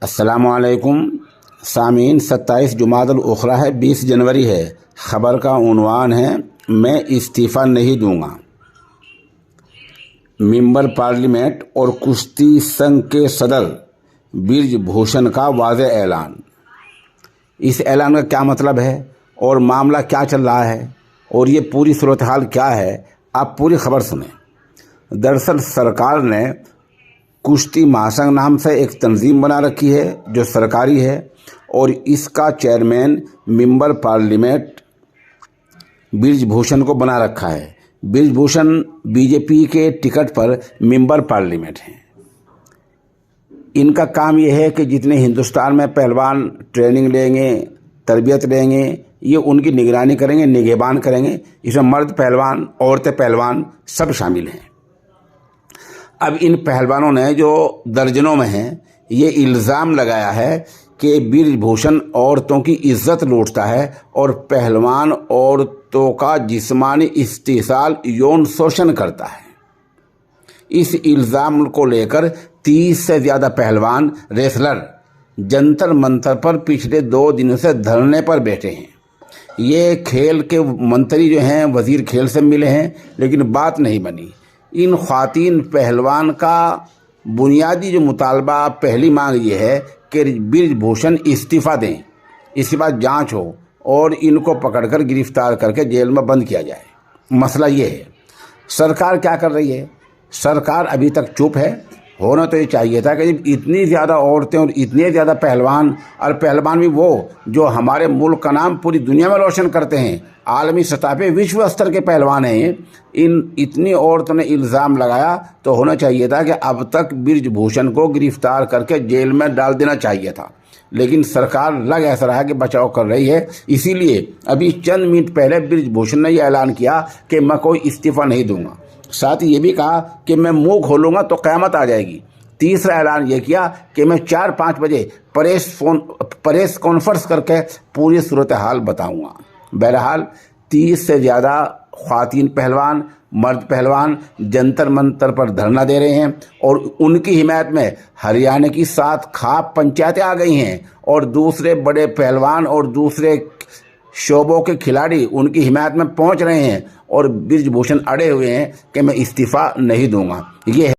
अस्सलामुअलैकुम सामीन। 27 जुमादुल उखरा है, 20 जनवरी है। खबर का उन्वान है, मैं इस्तीफ़ा नहीं दूंगा। मेंबर पार्लियामेंट और कुश्ती संघ के सदर बृजभूषण का वाज़ेह ऐलान। इस ऐलान का क्या मतलब है और मामला क्या चल रहा है और ये पूरी सूरत हाल क्या है, आप पूरी खबर सुनें। दरअसल सरकार ने कुश्ती महासंघ नाम से एक तंजीम बना रखी है जो सरकारी है और इसका चेयरमैन मेंबर पार्लियामेंट बृजभूषण को बना रखा है। बृजभूषण बीजेपी के टिकट पर मेंबर पार्लियामेंट हैं। इनका काम यह है कि जितने हिंदुस्तान में पहलवान ट्रेनिंग लेंगे, तरबियत लेंगे, ये उनकी निगरानी करेंगे, निगहबान करेंगे। इसमें मर्द पहलवान, औरतें पहलवान सब शामिल हैं। अब इन पहलवानों ने जो दर्जनों में हैं, ये इल्ज़ाम लगाया है कि बृजभूषण औरतों की इज्जत लूटता है और पहलवान औरतों का जिस्मानी इस्तेसाल, यौन शोषण करता है। इस इल्ज़ाम को लेकर 30 से ज़्यादा पहलवान रेसलर जंतर मंतर पर पिछले 2 दिनों से धरने पर बैठे हैं। ये खेल के मंत्री जो हैं वजीर खेल से मिले हैं, लेकिन बात नहीं बनी। इन ख्वातीन पहलवान का बुनियादी जो मुतालबा, पहली मांग ये है कि बृजभूषण इस्तीफ़ा दें, इसके बाद जांच हो और इनको पकड़कर गिरफ्तार करके जेल में बंद किया जाए। मसला ये है, सरकार क्या कर रही है? सरकार अभी तक चुप है। होना तो ये चाहिए था कि इतनी ज़्यादा औरतें और इतने ज़्यादा पहलवान, और पहलवान भी वो जो हमारे मुल्क का नाम पूरी दुनिया में रोशन करते हैं, आलमी सतह पे विश्व स्तर के पहलवान हैं, इन इतनी औरतों ने इल्ज़ाम लगाया तो होना चाहिए था कि अब तक बृजभूषण को गिरफ्तार करके जेल में डाल देना चाहिए था। लेकिन सरकार लग ऐसा रहा है कि बचाव कर रही है। इसीलिए अभी चंद मिनट पहले बृजभूषण ने यह ऐलान किया कि मैं कोई इस्तीफ़ा नहीं दूंगा। साथ ही ये भी कहा कि मैं मुंह खोलूंगा तो क़यामत आ जाएगी। तीसरा ऐलान ये किया कि मैं 4-5 बजे प्रेस कॉन्फ्रेंस करके पूरी सूरत हाल बताऊंगा। बहरहाल 30 से ज़्यादा ख्वातीन पहलवान, मर्द पहलवान जंतर मंतर पर धरना दे रहे हैं और उनकी हिमायत में हरियाणा की 7 खाप पंचायतें आ गई हैं और दूसरे बड़े पहलवान और दूसरे शोबों के खिलाड़ी उनकी हिमायत में पहुंच रहे हैं और बृजभूषण अड़े हुए हैं कि मैं इस्तीफ़ा नहीं दूंगा। ये